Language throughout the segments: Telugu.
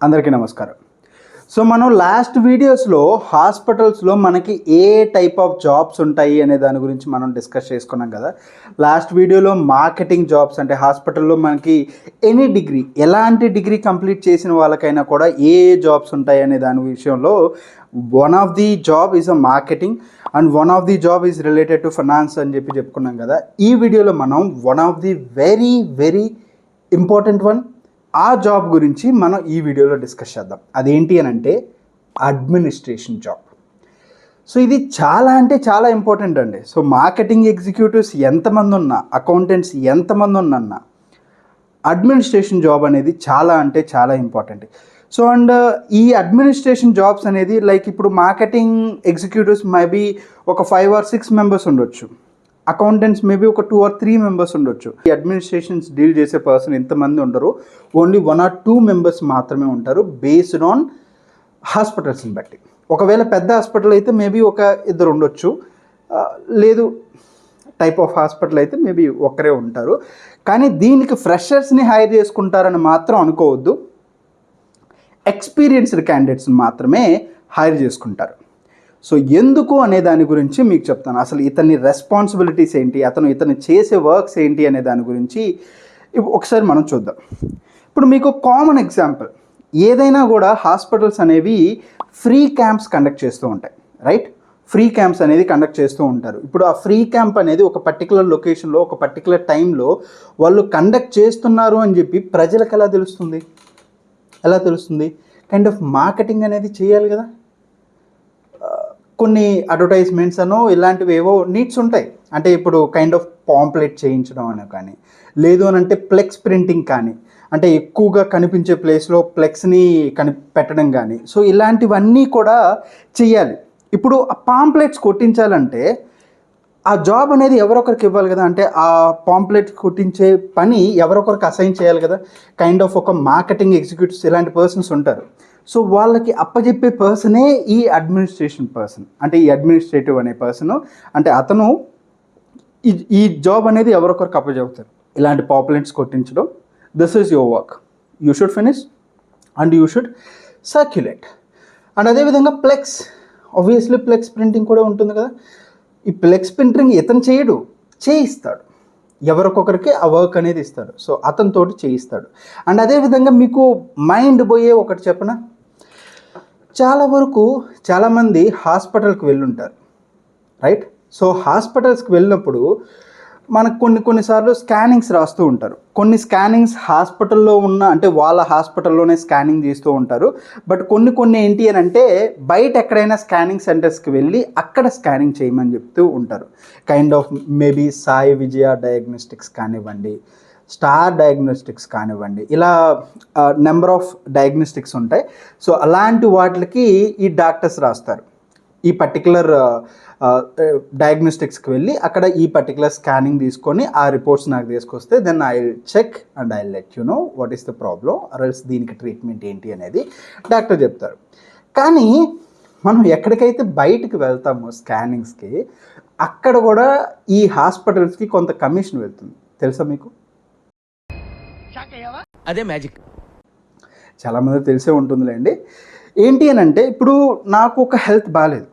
అందరికీ నమస్కారం. సో మనం లాస్ట్ వీడియోస్లో హాస్పిటల్స్లో మనకి ఏ టైప్ ఆఫ్ జాబ్స్ ఉంటాయి అనే దాని గురించి మనం డిస్కస్ చేసుకున్నాం కదా. లాస్ట్ వీడియోలో మార్కెటింగ్ జాబ్స్ అంటే హాస్పిటల్లో మనకి ఎనీ డిగ్రీ, ఎలాంటి డిగ్రీ కంప్లీట్ చేసిన వాళ్ళకైనా కూడా ఏ జాబ్స్ ఉంటాయి అనే దాని విషయంలో one of the job is a marketing and one of the job is related to finance అని చెప్పుకున్నాం కదా. ఈ వీడియోలో మనం one of the very important one, ఆ జాబ్ గురించి మనం ఈ వీడియోలో డిస్కస్ చేద్దాం. అదేంటి అని అంటే అడ్మినిస్ట్రేషన్ జాబ్. సో ఇది చాలా ఇంపార్టెంట్ అండి. సో మార్కెటింగ్ ఎగ్జిక్యూటివ్స్ ఎంతమంది ఉన్నా, అకౌంటెంట్స్ ఎంతమంది ఉన్నా అడ్మినిస్ట్రేషన్ జాబ్ అనేది చాలా ఇంపార్టెంట్. సో అండ్ ఈ అడ్మినిస్ట్రేషన్ జాబ్స్ అనేది లైక్ ఇప్పుడు మార్కెటింగ్ ఎగ్జిక్యూటివ్స్ మేబీ ఒక 5 or 6 మెంబర్స్ ఉండొచ్చు, అకౌంటెంట్స్ మేబీ ఒక 2 or 3 మెంబర్స్ ఉండొచ్చు. ఈ అడ్మినిస్ట్రేషన్స్ డీల్ చేసే పర్సన్ ఎంతమంది ఉండరు, ఓన్లీ 1 or 2 మెంబర్స్ మాత్రమే ఉంటారు బేస్డ్ ఆన్ హాస్పిటల్స్ని బట్టి. ఒకవేళ పెద్ద హాస్పిటల్ అయితే మేబీ ఒక 2 ఉండొచ్చు, లేదు టైప్ ఆఫ్ హాస్పిటల్ అయితే మేబీ ఒక్కరే ఉంటారు. కానీ దీనికి ఫ్రెషర్స్ని హైర్ చేసుకుంటారని మాత్రం అనుకోవద్దు, ఎక్స్పీరియన్స్డ్ క్యాండిడేట్స్ని మాత్రమే హైర్ చేసుకుంటారు. సో ఎందుకు అనే దాని గురించి మీకు చెప్తాను. అసలు ఇతని రెస్పాన్సిబిలిటీస్ ఏంటి, ఇతను చేసే వర్క్స్ ఏంటి అనే దాని గురించి ఒకసారి మనం చూద్దాం. ఇప్పుడు మీకు కామన్ ఎగ్జాంపుల్, ఏదైనా కూడా హాస్పిటల్స్ అనేవి ఫ్రీ క్యాంప్స్ కండక్ట్ చేస్తూ ఉంటాయి, రైట్? ఫ్రీ క్యాంప్స్ అనేది కండక్ట్ చేస్తూ ఉంటారు. ఇప్పుడు ఆ ఫ్రీ క్యాంప్ అనేది ఒక పర్టికులర్ లొకేషన్లో ఒక పర్టికులర్ టైంలో వాళ్ళు కండక్ట్ చేస్తున్నారు అని చెప్పి ప్రజలకు ఎలా తెలుస్తుంది? కైండ్ ఆఫ్ మార్కెటింగ్ అనేది చేయాలి కదా. కొన్ని అడ్వర్టైజ్మెంట్స్ అనో ఇలాంటివి ఏవో నీడ్స్ ఉంటాయి. అంటే ఇప్పుడు కైండ్ ఆఫ్ పాంప్లెట్ చేయించడం అని కానీ, లేదు అని అంటే ఫ్లెక్స్ ప్రింటింగ్ కానీ, అంటే ఎక్కువగా కనిపించే ప్లేస్లో ఫ్లెక్స్ని పెట్టడం కానీ, సో ఇలాంటివన్నీ కూడా చెయ్యాలి. ఇప్పుడు ఆ పాంప్లెట్స్ కొట్టించాలంటే ఆ జాబ్ అనేది ఎవరొకరికి ఇవ్వాలి కదా. అంటే ఆ పాంప్లెట్ కొట్టించే పని ఎవరొకరికి అసైన్ చేయాలి కదా. కైండ్ ఆఫ్ ఒక మార్కెటింగ్ ఎగ్జిక్యూటివ్స్ ఇలాంటి పర్సన్స్ ఉంటారు. సో వాళ్ళకి అప్పచెప్పే పర్సనే ఈ అడ్మినిస్ట్రేషన్ పర్సన్, అంటే ఈ అడ్మినిస్ట్రేటివ్ అనే పర్సన్. అంటే అతను ఈ జాబ్ అనేది ఎవరొకరికి అప్పచెప్తారు, ఇలాంటి పాంప్లెట్స్ కొట్టించడం. This is your work, you should finish and you should circulate. And అదేవిధంగా ఫ్లెక్స్, ఆబ్వియస్లీ ఫ్లెక్స్ ప్రింటింగ్ కూడా ఉంటుంది కదా. ఈ ఫ్లెక్స్ ప్రింటింగ్ ఇతను చేయిస్తాడు, ఎవరికొకరికి ఆ వర్క్ అనేది ఇస్తాడు. సో అతనితోటి చేయిస్తాడు. అండ్ అదేవిధంగా మీకు మైండ్ పోయే ఒకటి చెప్పనా, చాలామంది హాస్పిటల్కి వెళ్ళుంటారు, రైట్? సో హాస్పిటల్స్కి వెళ్ళినప్పుడు మనకు కొన్నిసార్లు స్కానింగ్స్ రాస్తూ ఉంటారు. కొన్ని స్కానింగ్స్ హాస్పిటల్లో అంటే వాళ్ళ హాస్పిటల్లోనే స్కానింగ్ చేస్తూ ఉంటారు. బట్ కొన్ని ఏంటి అని అంటే బయట ఎక్కడైనా స్కానింగ్ సెంటర్స్కి వెళ్ళి అక్కడ స్కానింగ్ చేయమని చెప్తూ ఉంటారు. Kind of maybe Sai Vijaya diagnostics కానివ్వండి, స్టార్ డయాగ్నోస్టిక్స్ కానివ్వండి, ఇలా నెంబర్ ఆఫ్ డయాగ్నోస్టిక్స్ ఉంటాయి. సో అలాంటి వాటికి ఈ డాక్టర్స్ రాస్తారు. ఈ పర్టికులర్ డయాగ్నోస్టిక్స్కి వెళ్ళి అక్కడ ఈ పర్టికులర్ స్కానింగ్ తీసుకొని ఆ రిపోర్ట్స్ నాకు తీసుకొస్తే then I will check and I let you know what is the problem or else దీనికి ట్రీట్మెంట్ ఏంటి అనేది డాక్టర్ చెప్తారు. కానీ మనం ఎక్కడికైతే బయటికి వెళ్తామో స్కానింగ్స్కి, అక్కడ కూడా ఈ హాస్పిటల్స్కి కొంత కమిషన్ వెళ్తుంది. తెలుసా మీకు? అదే మ్యాజిక్. చాలామంది తెలిసే ఉంటుందిలేండి. ఏంటి అని అంటే ఇప్పుడు నాకు ఒక హెల్త్ బాగాలేదు,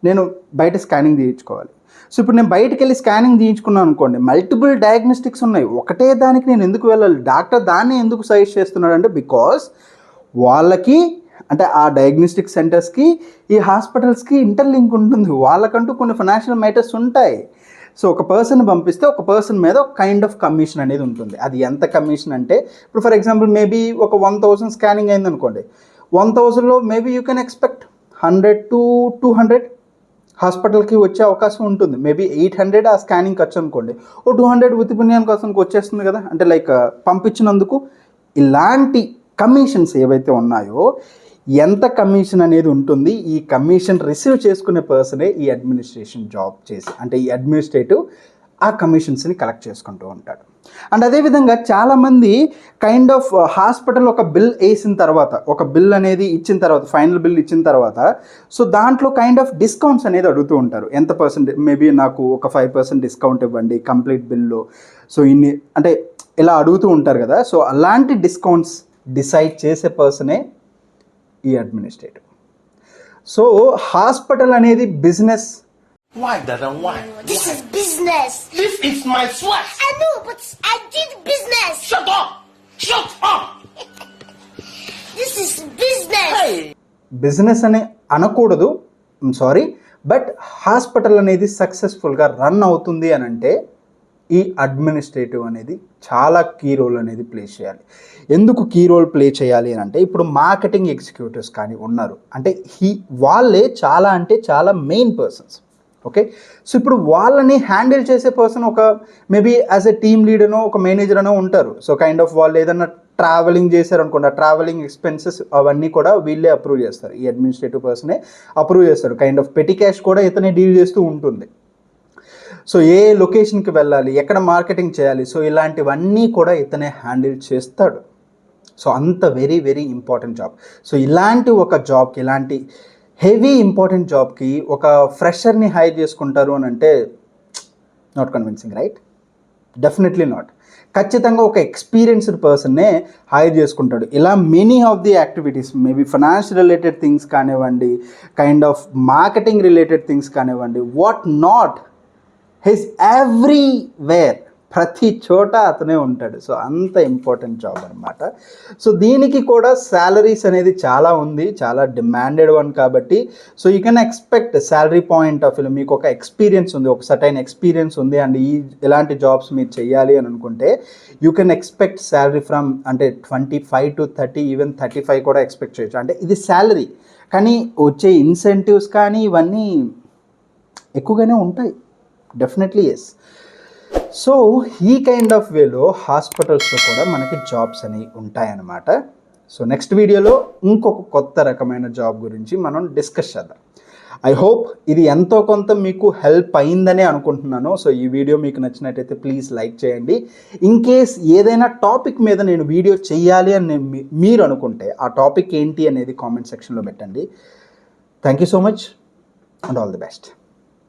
నేను బయట స్కానింగ్ చేయించుకోవాలి. సో ఇప్పుడు నేను బయటకు వెళ్ళి స్కానింగ్ చేయించుకున్నాను అనుకోండి, మల్టిపుల్ డయాగ్నోస్టిక్స్ ఉన్నాయి, ఒకటే దానికి నేను ఎందుకు వెళ్ళాలి? డాక్టర్ దాన్ని ఎందుకు సజెస్ట్ చేస్తున్నాడు అంటే బికాస్ వాళ్ళకి, అంటే ఆ డయాగ్నోస్టిక్ సెంటర్స్కి ఈ హాస్పిటల్స్కి ఇంటర్లింక్ ఉంటుంది. వాళ్ళకంటూ కొన్ని ఫైనాన్షియల్ మ్యాటర్స్ ఉంటాయి. సో ఒక పర్సన్ పంపిస్తే ఒక పర్సన్ మీద ఒక కైండ్ ఆఫ్ కమిషన్ అనేది ఉంటుంది. అది ఎంత కమిషన్ అంటే ఇప్పుడు ఫర్ ఎగ్జాంపుల్ మేబీ ఒక 1000 స్కానింగ్ అయింది అనుకోండి, 1000లో maybe you can expect 100 to 200 హాస్పిటల్కి వచ్చే అవకాశం ఉంటుంది. మేబీ 800 ఆ స్కానింగ్ ఖర్చు అనుకోండి, ఓ 200 ఉత్తి పుణ్యాని కోసం వచ్చేస్తుంది కదా, అంటే లైక్ పంపించినందుకు. ఇలాంటి కమిషన్స్ ఏవైతే ఉన్నాయో, ఎంత కమిషన్ అనేది ఉంటుంది, ఈ కమిషన్ రిసీవ్ చేసుకునే పర్సనే ఈ అడ్మినిస్ట్రేషన్ జాబ్ చేసి, అంటే ఈ అడ్మినిస్ట్రేటివ్ ఆ కమిషన్స్ని కలెక్ట్ చేసుకుంటూ ఉంటాడు. అండ్ అదేవిధంగా చాలామంది కైండ్ ఆఫ్ హాస్పిటల్ ఒక బిల్ వేసిన తర్వాత, ఒక బిల్ అనేది ఇచ్చిన తర్వాత, ఫైనల్ బిల్ ఇచ్చిన తర్వాత, సో దాంట్లో కైండ్ ఆఫ్ డిస్కౌంట్స్ అనేది అడుగుతూ ఉంటారు. ఎంత పర్సెంట్, మేబీ నాకు ఒక 5% డిస్కౌంట్ ఇవ్వండి కంప్లీట్ బిల్లో, సో ఇన్ని అంటే ఇలా అడుగుతూ ఉంటారు కదా. సో అలాంటి డిస్కౌంట్స్ డిసైడ్ చేసే పర్సనే ఈ అడ్మినిస్ట్రేటివ్. సో హాస్పిటల్ అనేది business. Why, Dada, why? This is business. This is my sweat. I know, but I did business. Shut up! Shut up! This is business. Hey! Business అని అనకూడదు, సారీ, బట్ హాస్పిటల్ అనేది సక్సెస్ఫుల్గా రన్ అవుతుంది అని అంటే ఈ అడ్మినిస్ట్రేటివ్ అనేది చాలా కీ రోల్ అనేది ప్లే చేయాలి. ఎందుకు కీ రోల్ ప్లే చేయాలి అని అంటే ఇప్పుడు మార్కెటింగ్ ఎగ్జిక్యూటివ్స్ కానీ ఉన్నారు అంటే వాళ్ళే చాలా అంటే చాలా మెయిన్ పర్సన్స్. ఓకే, సో ఇప్పుడు వాళ్ళని హ్యాండిల్ చేసే పర్సన్ ఒక మేబీ యాజ్ ఎ టీమ్ లీడర్నో ఒక మేనేజర్ అనో ఉంటారు. సో కైండ్ ఆఫ్ వాళ్ళు ఏదైనా ట్రావెలింగ్ చేశారు అనుకోండి, ఆ ట్రావెలింగ్ ఎక్స్పెన్సెస్ అవన్నీ కూడా వీళ్ళే అప్రూవ్ చేస్తారు, ఈ అడ్మినిస్ట్రేటివ్ పర్సనే అప్రూవ్ చేస్తారు. కైండ్ ఆఫ్ పెట్టి క్యాష్ కూడా ఇతనే డీల్ చేస్తూ ఉంటుంది. సో ఏ లొకేషన్కి వెళ్ళాలి, ఎక్కడ మార్కెటింగ్ చేయాలి, సో ఇలాంటివన్నీ కూడా ఇతనే హ్యాండిల్ చేస్తాడు. సో అంత very very important job. So ఇలాంటి ఒక జాబ్కి, ఇలాంటి హెవీ ఇంపార్టెంట్ జాబ్కి ఒక ఫ్రెషర్ని హైర్ చేసుకుంటారు అని అంటే not convincing, right? Definitely not. ఖచ్చితంగా ఒక ఎక్స్పీరియన్స్డ్ పర్సన్నే హైర్ చేసుకుంటాడు. ఇలా many of the activities, maybe finance related things కానివ్వండి, kind of marketing related things కానివ్వండి, వాట్ నాట్, హిస్ ఎవ్రీవేర్, ప్రతి చోట అతనే ఉంటాడు. సో అంత ఇంపార్టెంట్ జాబ్ అనమాట. సో దీనికి కూడా శాలరీస్ అనేది చాలా ఉంది, చాలా డిమాండెడ్ వన్ కాబట్టి so you can expect salary point of view, మీకు ఒక ఎక్స్పీరియన్స్ ఉంది, ఒక సర్టైన్ ఎక్స్పీరియన్స్ ఉంది అండ్ ఇలాంటి జాబ్స్ మీరు చెయ్యాలి అని అనుకుంటే you can expect salary from అంటే 25 to 30, ఈవెన్ 35 కూడా ఎక్స్పెక్ట్ చేయొచ్చు. అంటే ఇది శాలరీ, కానీ వచ్చే ఇన్సెంటివ్స్ కానీ ఇవన్నీ ఎక్కువగానే ఉంటాయి. Definitely yes. సో ఈ కైండ్ ఆఫ్ వేలో హాస్పిటల్స్లో కూడా మనకి జాబ్స్ అనేవి ఉంటాయన్నమాట. సో నెక్స్ట్ వీడియోలో ఇంకొక కొత్త రకమైన జాబ్ గురించి మనం డిస్కస్ చేద్దాం. ఐ హోప్ ఇది ఎంతో కొంత మీకు హెల్ప్ అయిందనే అనుకుంటున్నాను. సో ఈ వీడియో మీకు నచ్చినట్టయితే ప్లీజ్ లైక్ చేయండి. ఇన్ కేస్ ఏదైనా టాపిక్ మీద నేను వీడియో చేయాలి అని మీరు అనుకుంటే ఆ టాపిక్ ఏంటి అనేది కామెంట్ సెక్షన్లో పెట్టండి. Thank you so much and all the best.